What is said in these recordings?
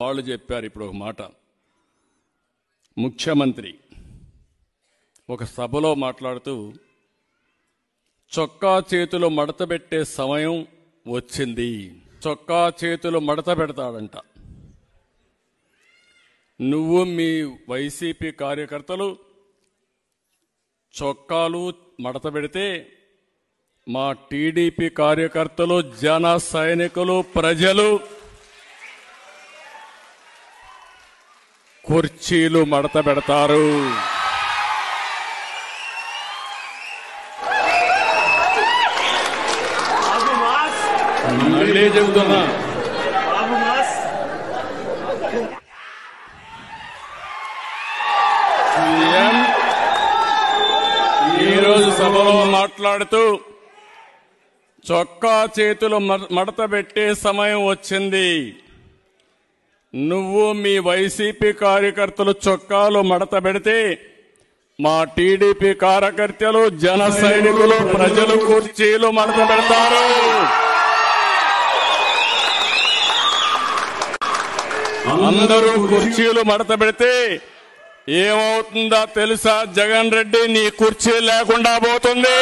వాళ్ళు చెప్పారు. ఇప్పుడు ఒక మాట, ముఖ్యమంత్రి ఒక సభలో మాట్లాడుతూ చొక్కా చేతులు మడత పెట్టే సమయం వచ్చింది. చొక్కా చేతులు మడత పెడతాడంట. నువ్వు మీ వైసీపీ కార్యకర్తలు చొక్కాలు మడత పెడితే మా టీడీపీ కార్యకర్తలు, జన సైనికులు, ప్రజలు కుర్చీలు మడత పెడతారు. మళ్ళీ చెబుతున్నా, ఈరోజు సభలో మాట్లాడుతూ చొక్కా చేతులు మడత పెట్టే సమయం వచ్చింది. నువ్వు మీ వైసీపీ కార్యకర్తలు చొక్కాలు మడత పెడితే మా టీడీపీ కార్యకర్తలు, జన సైనికులు, ప్రజలు కుర్చీలు మడత పెడతారు. అందరూ కుర్చీలు మడత పెడితే ఏమవుతుందో తెలుసా? జగన్ రెడ్డి నీ కుర్చీ లేకుండా పోతుంది.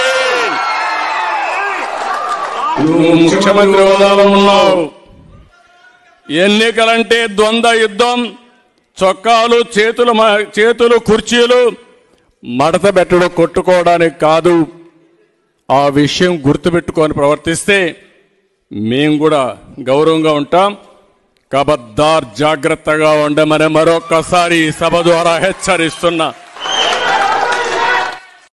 నువ్వు ముఖ్యమంత్రి హోదాలో ఉన్నావు. ఎన్నికలంటే ద్వంద్వ యుద్ధం. చొక్కాలు, చేతులు కుర్చీలు మడత పెట్టడం కొట్టుకోవడానికి కాదు. ఆ విషయం గుర్తుపెట్టుకొని ప్రవర్తిస్తే మేము కూడా గౌరవంగా ఉంటాం. కబద్దార్, జాగ్రత్తగా ఉండమని మరొక్కసారి సభ ద్వారా హెచ్చరిస్తున్నా.